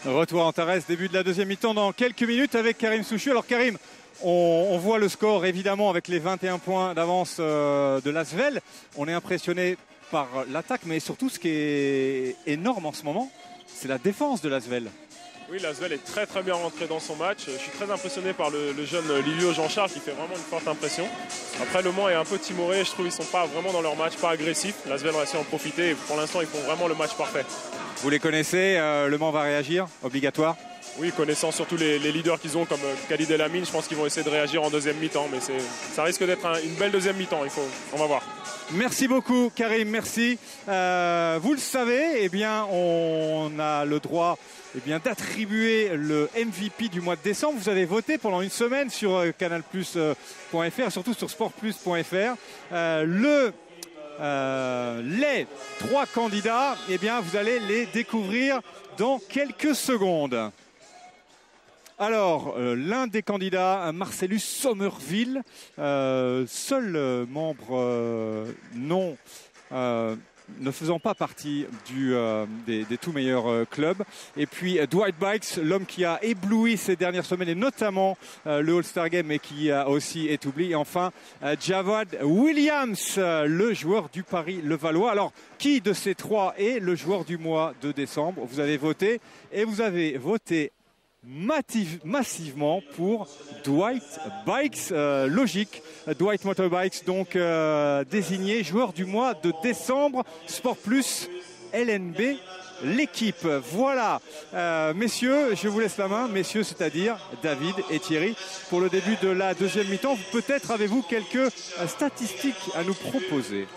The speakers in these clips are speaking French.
Retour à Antares, début de la deuxième mi-temps dans quelques minutes avec Karim Souchu. Alors Karim, on voit le score évidemment avec les 21 points d'avance de l'Asvel. On est impressionné par l'attaque, mais surtout ce qui est énorme en ce moment, c'est la défense de l'Asvel. Oui, l'Asvel est très bien rentré dans son match. Je suis très impressionné par le jeune Livio Jean-Charles qui fait vraiment une forte impression. Après, Le Mans est un peu timoré. Je trouve qu'ils ne sont pas vraiment dans leur match, pas agressifs. L'Asvel va essayer d'en profiter et pour l'instant, ils font vraiment le match parfait. Vous les connaissez, Le Mans va réagir, obligatoire? Oui, connaissant surtout les leaders qu'ils ont comme Khalid El Amin, je pense qu'ils vont essayer de réagir en deuxième mi-temps. Mais ça risque d'être une belle deuxième mi-temps, on va voir. Merci beaucoup Karim, merci. Vous le savez, on a le droit d'attribuer le MVP du mois de décembre. Vous avez voté pendant une semaine sur canalplus.fr, surtout sur sportplus.fr. Les 3 candidats, vous allez les découvrir dans quelques secondes. Alors, l'un des candidats, Marcellus Sommerville, seul membre ne faisant pas partie des tout meilleurs clubs. Et puis Dwight Bikes, l'homme qui a ébloui ces dernières semaines, et notamment le All-Star Game, et qui a aussi établi. Et enfin, Javad Williams, le joueur du Paris-Levallois. Alors, qui de ces 3 est le joueur du mois de décembre? Vous avez voté, et vous avez voté massivement pour Dwight Bikes, logique. Dwight Motorbikes, donc désigné joueur du mois de décembre. Sport Plus, LNB, l'équipe. Voilà, messieurs, je vous laisse la main. Messieurs, c'est-à-dire David et Thierry, pour le début de la deuxième mi-temps. Peut-être avez-vous quelques statistiques à nous proposer?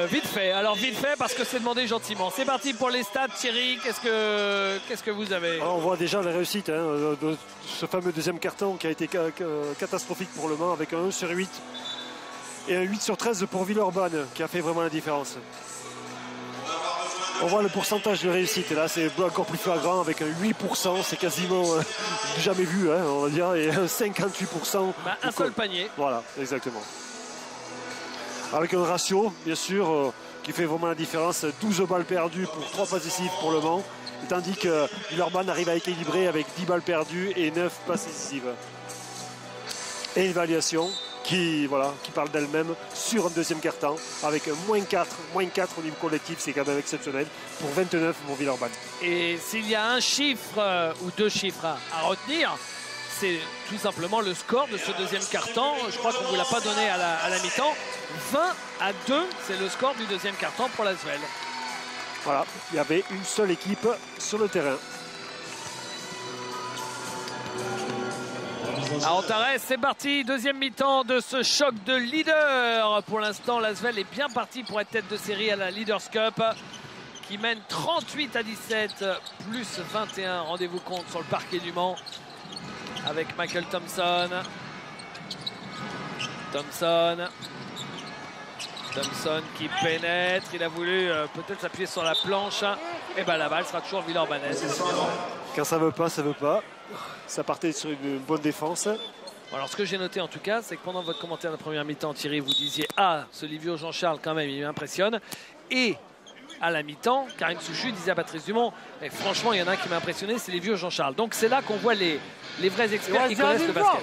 Vite fait parce que c'est demandé gentiment. C'est parti pour les stats. Thierry, qu'est-ce que vous avez? On voit déjà la réussite de ce fameux deuxième carton qui a été catastrophique pour Le Mans, avec un 1 sur 8 et un 8 sur 13 pour Villeurbanne qui a fait vraiment la différence. On voit le pourcentage de réussite, là c'est encore plus flagrant avec un 8%, c'est quasiment jamais vu, on va dire, et un 58%. Un seul panier. Voilà, exactement. Avec un ratio, bien sûr, qui fait vraiment la différence. 12 balles perdues pour 3 passes décisives pour Le Mans, tandis que Villeurbanne arrive à équilibrer avec 10 balles perdues et 9 passes décisives. Et une évaluation qui parle d'elle-même sur un deuxième quart-temps, avec moins 4 au niveau collectif, c'est quand même exceptionnel, pour 29 pour Villeurbanne. Et s'il y a un chiffre ou 2 chiffres à retenir, c'est tout simplement le score de ce deuxième quart-temps. Je crois qu'on ne vous l'a pas donné à la mi-temps. 20-2, c'est le score du deuxième quart-temps pour l'Asvel. Voilà, il y avait une seule équipe sur le terrain. À Antares, c'est parti. Deuxième mi-temps de ce choc de leader. Pour l'instant, l'Asvel est bien parti pour être tête de série à la Leaders Cup, qui mène 38-17, plus 21. Rendez-vous compte sur le parquet du Mans, avec Michael Thompson. Thompson qui pénètre. Il a voulu peut-être s'appuyer sur la planche. Et la balle sera toujours villeurbannaise. Quand ça veut pas, ça veut pas. Ça partait sur une bonne défense. Alors ce que j'ai noté en tout cas, c'est que pendant votre commentaire de première mi-temps, Thierry, vous disiez ce Livio Jean-Charles quand même, il m'impressionne. Et à la mi-temps, Karim Souchu disait à Patrice Dumont, et franchement il y en a un qui m'a impressionné, c'est Livio Jean-Charles. Donc c'est là qu'on voit les vrais experts qui connaissent le basket.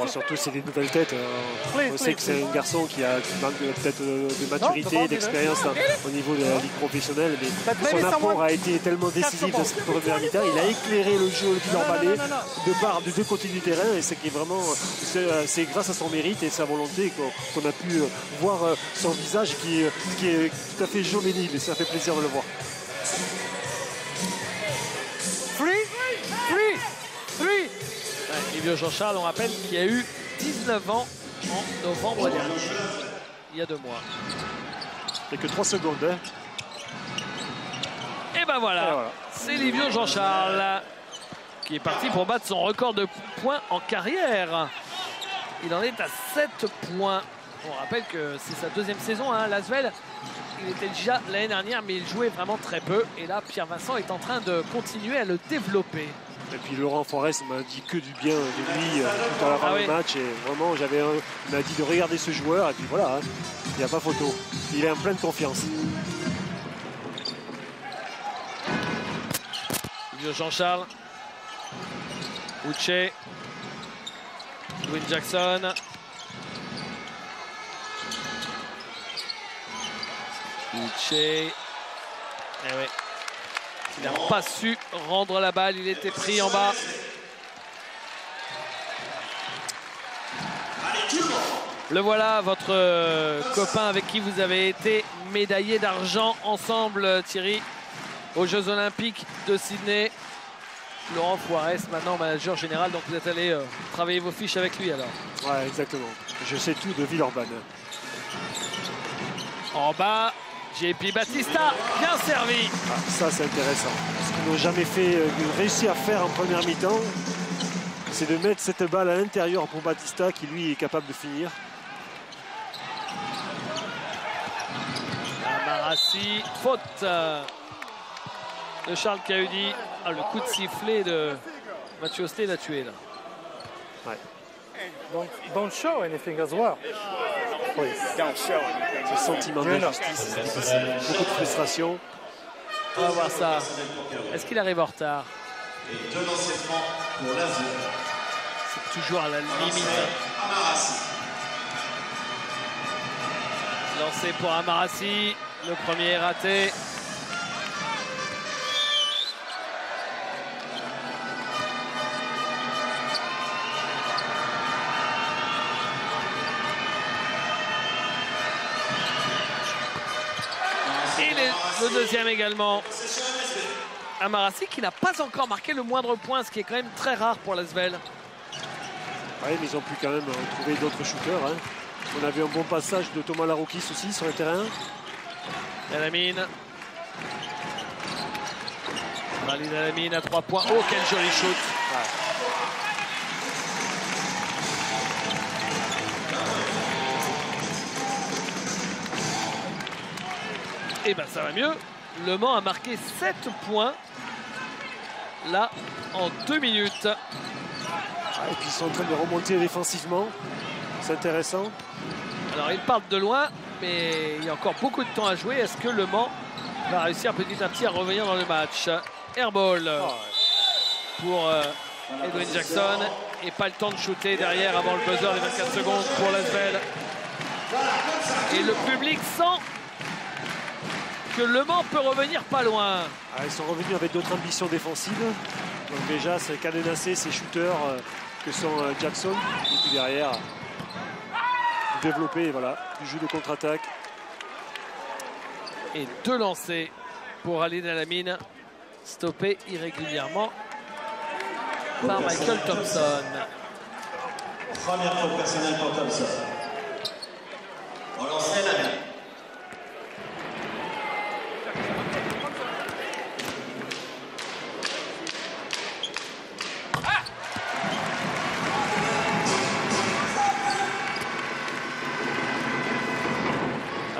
Surtout c'est des nouvelles têtes. On sait que c'est un garçon qui manque peut-être de maturité, d'expérience au niveau de la ligue professionnelle, mais son apport a été tellement décisif dans cette première mi-temps. Il a éclairé le jeu villeurbanais de 2 côtés du terrain, et c'est grâce à son mérite et sa volonté qu'on a pu voir son visage qui est tout à fait juvénile, et ça fait plaisir de le voir. Livio Jean-Charles, on rappelle qu'il a eu 19 ans en novembre dernier, il y a 2 mois. Il n'y a que 3 secondes. Et voilà. C'est Livio Jean-Charles qui est parti pour battre son record de points en carrière. Il en est à 7 points. On rappelle que c'est sa 2e saison à l'Asvel. Il était déjà l'année dernière, mais il jouait vraiment très peu. Et là, Pierre Vincent est en train de continuer à le développer. Et puis Laurent Forest m'a dit que du bien de lui tout à l'avant du match. Et vraiment, il m'a dit de regarder ce joueur. Et puis voilà, il n'y a pas photo. Il est en pleine confiance. Livio Jean-Charles. Uche. Dwayne Jackson. Uche. Eh oui. Il n'a pas su rendre la balle. Il était pris en bas. Le voilà, votre copain avec qui vous avez été médaillé d'argent ensemble, Thierry, aux Jeux Olympiques de Sydney. Laurent Fouarès, maintenant manager général, donc vous êtes allé travailler vos fiches avec lui alors. Ouais, exactement. Je sais tout de Villeurbanne. En bas, JP Battista, bien servi. Ah, ça, c'est intéressant. Ce qu'ils n'ont jamais réussi à faire en première mi-temps, c'est de mettre cette balle à l'intérieur pour Battista, qui lui est capable de finir. Marassi, faute de Charles Cahudi. Ah, le coup de sifflet de Mathieu Osté l'a tué là. Ouais. Don't show anything as well. Ce sentiment d'injustice, c'est difficile. Beaucoup de frustration. On va voir ça. Est-ce qu'il arrive en retard? C'est toujours à la limite. Lancé pour Amarassi. Le premier est raté. Et le deuxième également. Amarassi qui n'a pas encore marqué le moindre point, ce qui est quand même très rare pour l'Asvel. Oui, mais ils ont pu quand même trouver d'autres shooters. Hein. On a vu un bon passage de Thomas Laroukis aussi sur le terrain. Alamine. Valide Alamine à 3 points. Oh, quel joli shoot. Ouais. Et ben ça va mieux. Le Mans a marqué 7 points. Là, en 2 minutes. Et puis ils sont en train de remonter défensivement. C'est intéressant. Alors ils partent de loin, mais il y a encore beaucoup de temps à jouer. Est-ce que Le Mans va réussir petit à petit à revenir dans le match? Airball pour Edwin Jackson. Et pas le temps de shooter derrière avant le buzzer des 24 secondes pour l'Asvel. Et le public sent que Le Mans peut revenir pas loin. Ah, ils sont revenus avec d'autres ambitions défensives. Donc déjà, c'est cadenasser ces shooters que sont Jackson. Et puis derrière, développer voilà, du jeu de contre-attaque. Et 2 lancers pour Aline Alamine, stoppé irrégulièrement par Michael Thompson. Première faute personnelle pour Thompson. On lance Alamine.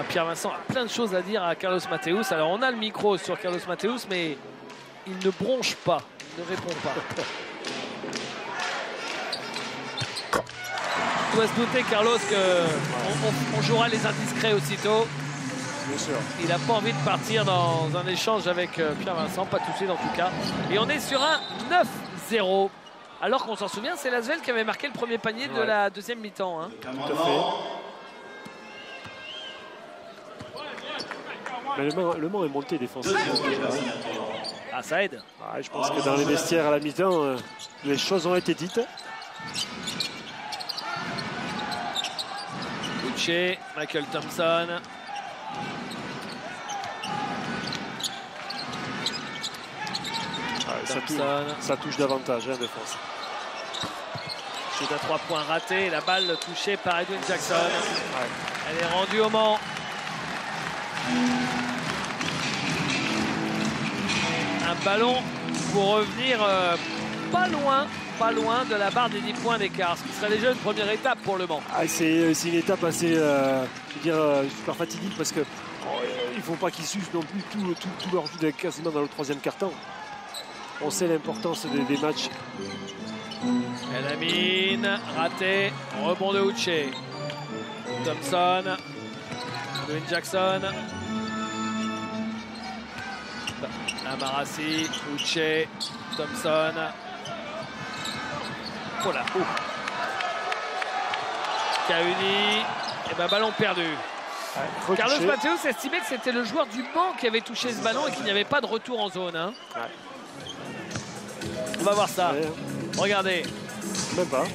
Pierre Vincent a plein de choses à dire à Carlos Mateus. Alors on a le micro sur Carlos Mateus, mais il ne bronche pas, il ne répond pas. On doit se douter, Carlos, qu'on jouera les indiscrets aussitôt. Bien sûr. Il n'a pas envie de partir dans un échange avec Pierre Vincent, pas tout de suite en tout cas. Et on est sur un 9-0. Alors qu'on s'en souvient, c'est l'Asvel qui avait marqué le premier panier de la deuxième mi-temps. Hein. Tout à fait. Mais le Mans est monté défensivement. Ah, ça aide. Ah, je pense que dans les vestiaires à la mi-temps, les choses ont été dites. Uche, Michael Thompson. Ça touche davantage, hein, défense. Shoot à 3 points raté. La balle touchée par Edwin Jackson. Ouais. Elle est rendue au Mans. Un ballon pour revenir pas loin de la barre des 10 points d'écart, ce qui serait déjà une première étape pour Le Mans. Ah, c'est une étape assez super fatidique parce que il ne faut pas qu'ils s'usent non plus tout leur jeu quasiment dans le troisième quart-temps. On sait l'importance des matchs. Alamine, raté, rebond de Uche. Thompson, Dwayne Jackson. Amarassi, Uche, Thompson. Voilà. Kauni. Et ben ballon perdu. Ouais, Carlos Mateus estimait que c'était le joueur du banc qui avait touché ce ballon et qu'il n'y avait pas de retour en zone. Hein. Ouais. On va voir ça. Ouais. Regardez. Même pas.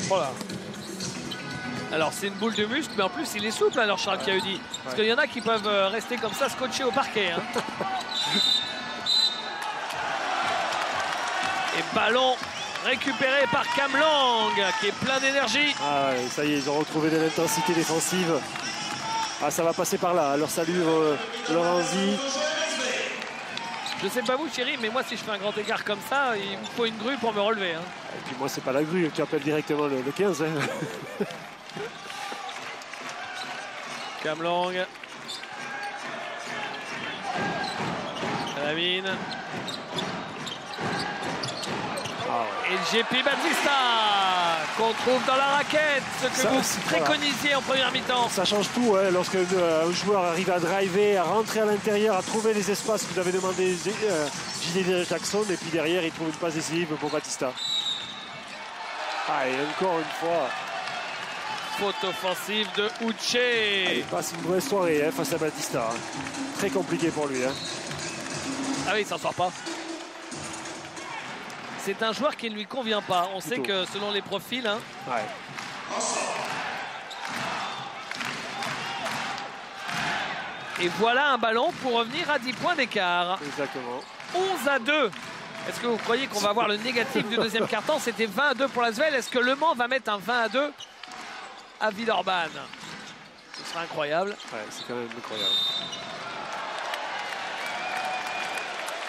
Voilà. Alors c'est une boule de muscle, mais en plus il est souple alors Charles Kaudi. Parce qu'il y en a qui peuvent rester comme ça scotchés au parquet. Hein. Et ballon récupéré par Cam Long qui est plein d'énergie. Ah ouais, ça y est, ils ont retrouvé de l'intensité défensive. Ah, ça va passer par là. Alors salut Lorenzi. Je sais pas vous chérie, mais moi si je fais un grand écart comme ça, il me faut une grue pour me relever. Hein. Et puis moi c'est pas la grue, tu appelles directement le 15. Hein. Cam Long. Lamine. Ah ouais. Et JP Batista qu'on trouve dans la raquette, ce que vous préconisiez en première mi-temps. Ça change tout hein, lorsque un joueur arrive à driver, à rentrer à l'intérieur, à trouver les espaces que vous avez demandé J.D. Jackson et puis derrière il trouve une passe décisive pour Batista. Ah et encore une fois. Faute offensive de Uche. Il passe une vraie soirée hein, face à Batista. Hein. Très compliqué pour lui. Hein. Ah oui, il s'en sort pas. C'est un joueur qui ne lui convient pas. On sait que selon les profils... Hein, ouais. Et voilà un ballon pour revenir à 10 points d'écart. Exactement. 11-2. Est-ce que vous croyez qu'on va voir le négatif du deuxième quart-temps? C'était 20-2 pour l'Asvel. Est-ce que Le Mans va mettre un 20-2 à Villeurbanne? Ce sera incroyable. Ouais, c'est quand même incroyable.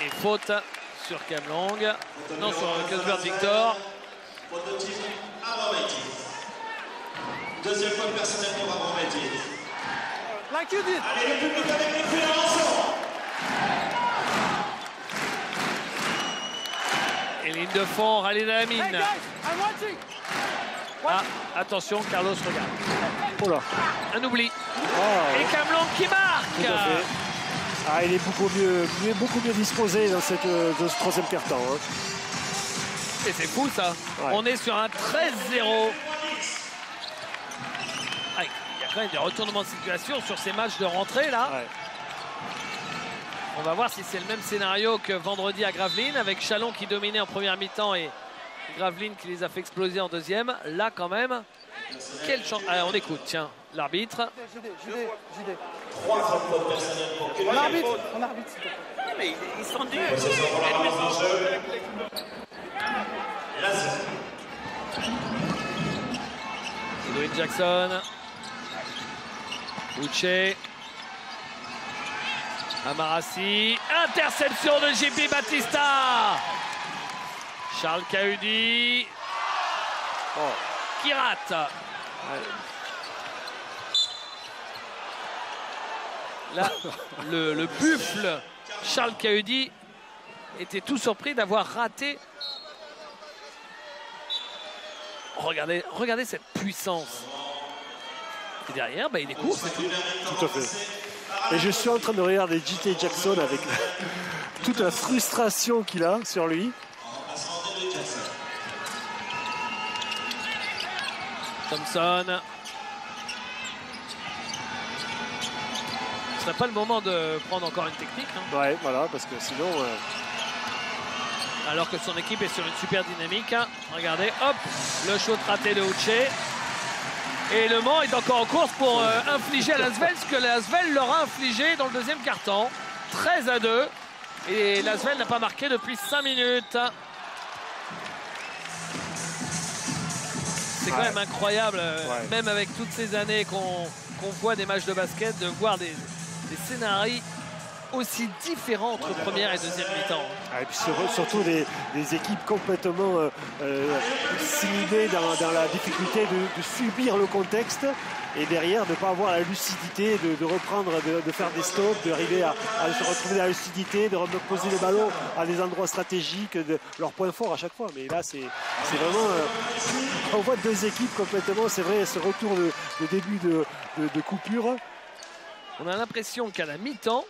Et faute sur Cam Long. Non, sur Cuthbert Victor. Faute de tir, Abrametti. Deuxième faute personnelle pour Abrametti. Like you did. Allez, le public avec les pieds dans l'ensemble. Et ligne de fond, Khalid Lamine. Hey guys, I'm watching. Ah, attention, Carlos regarde. Oh là. Un oubli. Oh, Et Cam Long qui tout à marque. fait. Ah, il est beaucoup mieux disposé dans ce troisième quart-temps. Hein. Et c'est fou ça. Ouais. On est sur un 13-0. Ah, il y a quand même des retournements de situation sur ces matchs de rentrée là. Ouais. On va voir si c'est le même scénario que vendredi à Gravelines avec Chalon qui dominait en première mi-temps et Gravelines qui les a fait exploser en deuxième. Là quand même, quelle chance. Allez, on écoute, tiens, l'arbitre. JD. 3 fautes personnelles pour que On arbitre, s'il te plaît. Mais ils sont durs. possession pour la remise en jeu. Lazare. Edwin Jackson. Uche. Amarassi. Interception de JP Batista. Charles Kaudi. Oh. Qui rate. Ouais. Là, le buffle Charles Kaudi était tout surpris d'avoir raté. Regardez cette puissance. Et derrière, bah, il est court, c'est tout. Tout à fait. Et je suis en train de regarder J.T. Jackson avec toute la frustration qu'il a sur lui. Thompson. Ce serait pas le moment de prendre encore une technique. Hein. Ouais, voilà, parce que sinon... Alors que son équipe est sur une super dynamique. Hein. Regardez, hop, le shoot raté de Uche. Et Le Mans est encore en course pour infliger à l'Asvel ce que l'Asvel leur a infligé dans le deuxième quart-temps. 13-2. Et l'Asvel n'a pas marqué depuis 5 minutes. C'est quand même incroyable, même avec toutes ces années qu'on voit des matchs de basket, de voir des scénarios aussi différents entre première et deuxième mi-temps. Et puis surtout des équipes complètement simulées dans la difficulté de subir le contexte et derrière de ne pas avoir la lucidité de reprendre, de faire des stops, d'arriver à se retrouver dans la lucidité, de reposer les ballons à des endroits stratégiques, de leur point fort à chaque fois. Mais là, c'est vraiment... on voit deux équipes complètement, c'est vrai, ce retour de début de coupure. On a l'impression qu'à la mi-temps,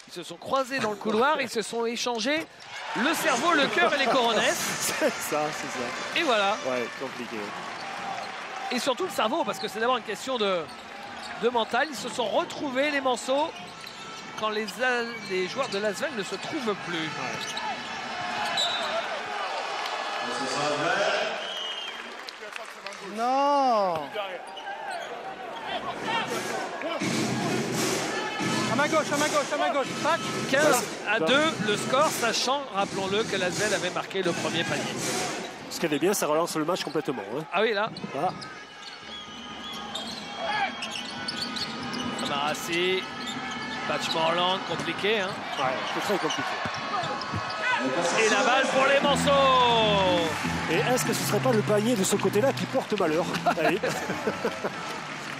Ils se sont croisés dans le couloir, ils se sont échangés le cerveau, le cœur et les coronesses. C'est ça. Et voilà. Ouais, compliqué. Et surtout le cerveau, parce que c'est d'abord une question de mental. Ils se sont retrouvés les morceaux quand les joueurs de Lasvel ne se trouvent plus. Ouais. Non. À ma gauche, à ma gauche, à ma gauche. Tac. 15-2 le score, sachant, rappelons-le, que Lasvel avait marqué le premier panier. Ce qui est bien, ça relance le match complètement. Hein. Ah oui, là. Voilà. Amarassi, Batchmorland, compliqué. Hein. Ouais, c'est très compliqué. Et la balle pour les morceaux. Et est-ce que ce ne serait pas le panier de ce côté-là qui porte malheur? Allez. C'est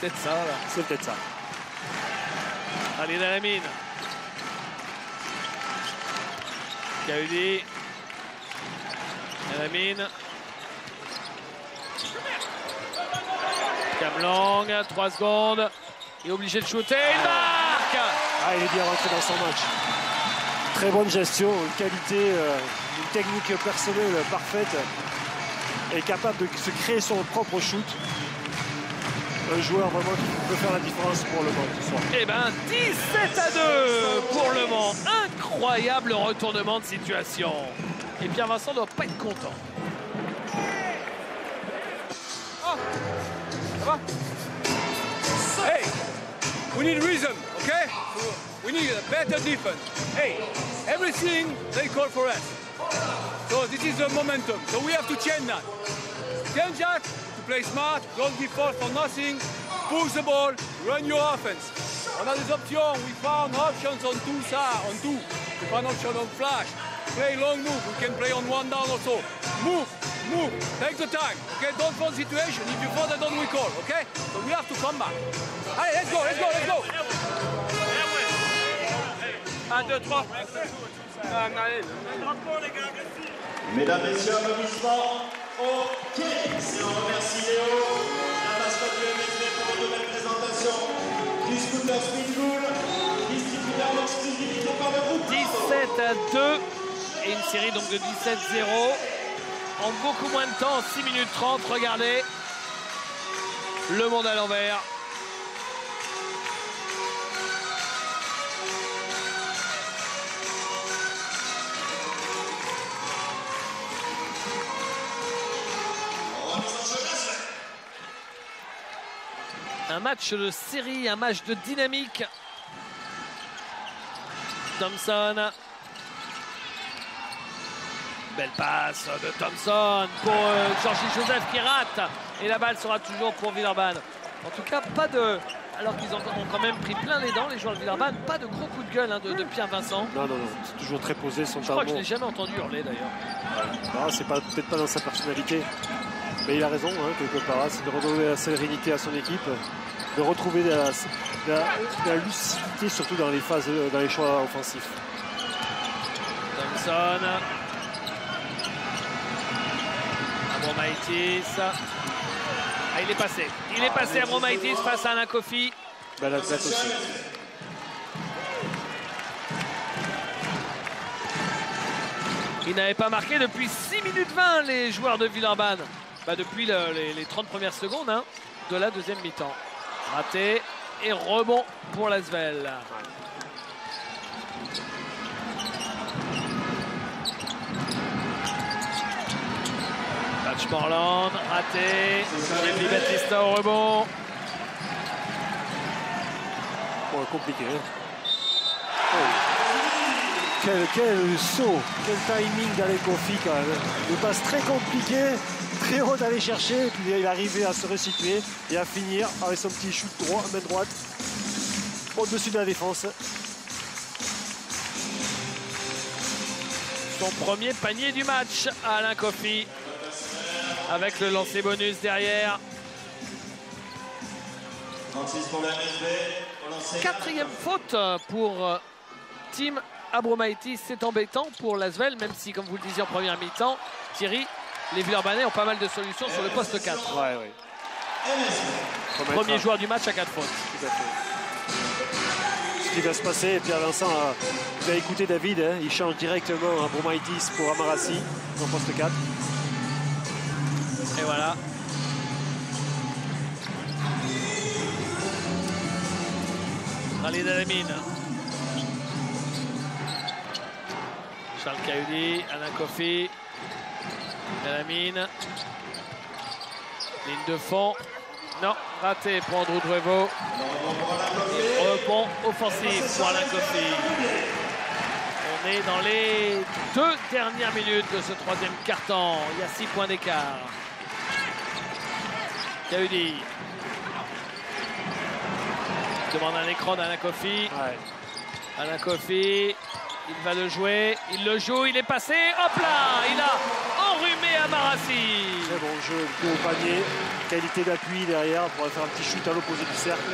peut-être ça, là. C'est peut-être ça. Allez, dans la mine. Kaudi. Dans la mine. Camlang, 3 secondes. Il est obligé de shooter. Il marque. Ah, il est bien rentré dans son match. Très bonne gestion, une qualité, une technique personnelle parfaite. Et capable de se créer son propre shoot. Un joueur vraiment qui peut faire la différence pour le Mans ce soir. Eh bien, 17-2 pour le Mans. Incroyable retournement de situation. Et Pierre Vincent ne doit pas être content. Oh. Ça va? Hey, we need reason, okay? We need a better defense. Hey, everything they call for us. So this is the momentum. So we have to change that. Change that to play smart, don't give false for nothing, push the ball, run your offense. On a des options, we found options on two sides, on two. We found options on flash. Play long move, we can play on one down also. Move, take the time, okay? Don't force situation. If you fall, don't recall, okay? So we have to come back. Allez, let's go. 1, 2, 3. Mesdames, Messieurs, applaudissements au pied. Et on remercie Léo, la mascotte du MSV pour une nouvelle présentation du scooter Speedcool, distributeur en exclusivité par le groupe. 17-2 et une série donc de 17-0 en beaucoup moins de temps, 6 minutes 30. Regardez le monde à l'envers. Un match de série, un match de dynamique. Thompson. Belle passe de Thompson pour Georgie Joseph qui rate. Et la balle sera toujours pour Villeurbanne. En tout cas, pas de... Alors qu'ils ont quand même pris plein les dents, les joueurs de Villeurbanne. Pas de gros coup de gueule de Pierre Vincent. Non. C'est toujours très posé son Je crois que je ne l'ai jamais entendu hurler d'ailleurs. C'est peut-être pas dans sa personnalité. Mais il a raison, hein, quelque part. C'est de redonner la sérénité à son équipe. De retrouver de la lucidité, surtout dans les choix offensifs. Thompson. Abromaitis. Ah, il est passé. Il est passé Abromaitis face à Alain Kofi. Belle athlète aussi. Il n'avait pas marqué depuis 6 minutes 20 les joueurs de Villeurbanne. Depuis les 30 premières secondes de la deuxième mi-temps. Raté et rebond pour Lasvel. Batchmorland, raté. Jeffrey Battista au rebond. Bon, compliqué. Hein. Quel saut, quel timing d'Alain Kofi quand même. Une passe très compliquée, très haute à aller chercher, et puis il est arrivé à se resituer et à finir avec son petit shoot droit, main droite, au-dessus de la défense. Son premier panier du match, Alain Kofi, avec le lancer bonus derrière. 36 pour la MSV. Quatrième faute pour Tim Abromaitis. C'est embêtant pour Lasvel, même si, comme vous le disiez en première mi-temps, Thierry, les Villeurbanais ont pas mal de solutions sur le poste 4. Ouais. Premier joueur du match à 4 fautes. Tout à fait. qui va se passer. Et Pierre Vincent, vous avez écouté David, hein, il change directement à Bromaitis pour Amarassi en poste 4. Et voilà. Khalid El-Amin. Charles Kahudi, Alain Kofi. El-Amin. Ligne de fond. Non, raté pour Andrew Drevo. Rebond offensif pour Alain Kofi. On est dans les 2 dernières minutes de ce 3e quart-temps. Il y a 6 points d'écart. Kahudi. Demande un écran d'Alain Kofi. Ouais. Alain Kofi, il va le jouer. Il le joue, il est passé. Hop là, il a enrhumé Amarassi. Très bon jeu, coup au panier. Qualité d'appui derrière pour faire un petit shoot à l'opposé du cercle.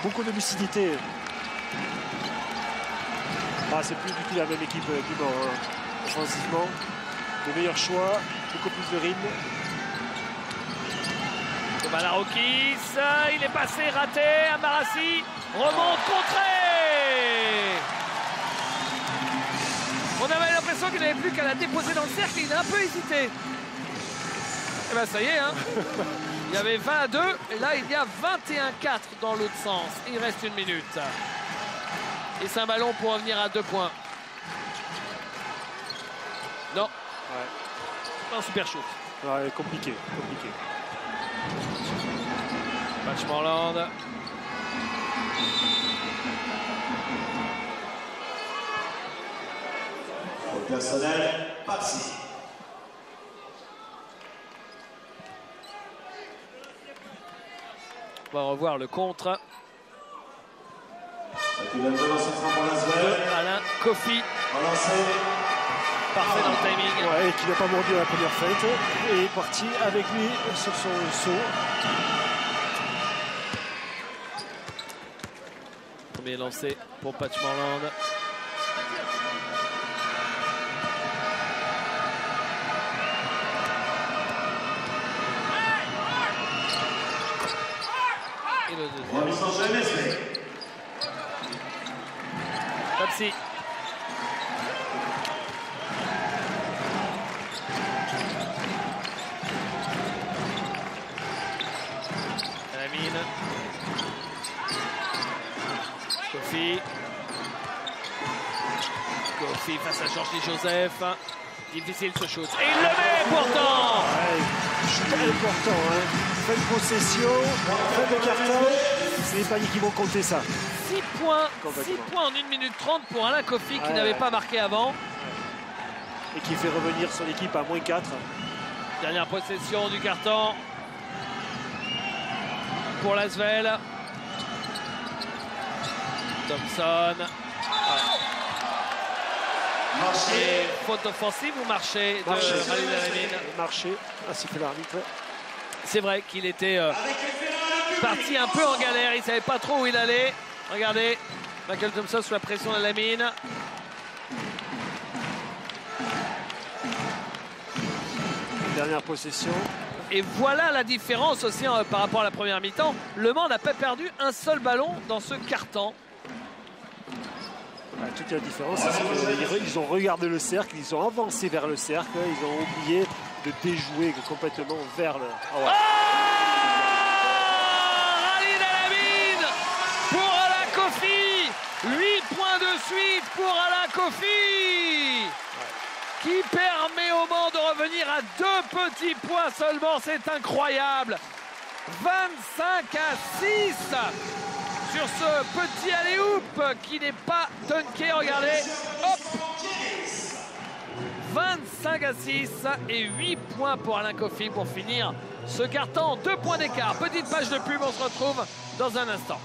Beaucoup de lucidité. Ah, c'est plus du tout la même équipe du Mans. Hein. Offensivement, de meilleurs choix, beaucoup plus de rythme. Malarokis, il est passé, raté. Amarassi remonte, contré. On avait l'impression qu'il n'avait plus qu'à la déposer dans le cercle. Il a un peu hésité. Et bien ça y est, hein. Il y avait 20 à 2 et là il y a 21-4 dans l'autre sens. Il reste 1 minute. Et c'est un ballon pour revenir à 2 points. Non. Ouais. Un super shoot. Ouais, compliqué. Patchmorland. Au personnel, Papsi. On va revoir le contre. De Alain Kofi. Parfait dans le timing. Ouais, et qui n'a pas mordu à la première feinte. Et est parti avec lui sur son saut. Premier lancé pour Patchmorland. Et le deuxième. Papsi. El-Amin. Kofi. Kofi face à Georges Joseph. Difficile ce shoot. Et il le met pourtant. Ouais, shoot important. Hein. Fin de possession, fin de carton. C'est les paniers qui vont compter ça. 6 points en 1 minute 30 pour Alain Kofi qui n'avait pas marqué avant. Et qui fait revenir son équipe à -4. Dernière possession du carton pour l'Asvel. Thompson. Et faute offensive ou marché de Khalid El-Amin? Marché, ainsi fait l'arbitre. C'est vrai qu'il était parti un peu en galère, il ne savait pas trop où il allait. Regardez, Michael Thompson sous la pression d'El-Amin. Dernière possession. Et voilà la différence aussi par rapport à la première mi-temps. Le Mans n'a pas perdu un seul ballon dans ce quart-temps. Ouais, toute la différence, c'est qu'ils ont regardé le cercle, ils ont avancé vers le cercle, ils ont oublié de déjouer complètement vers le... Ah ouais. Khalid El-Amin pour Alain Kofi. 8 points de suite pour Alain Kofi. Qui permet au Mans de revenir à 2 petits points seulement. C'est incroyable. 25-6 sur ce petit alley-oop qui n'est pas dunké. Regardez, hop, 25-6 et 8 points pour Alain Kofi pour finir ce carton. 2 points d'écart. Petite page de pub, on se retrouve dans un instant.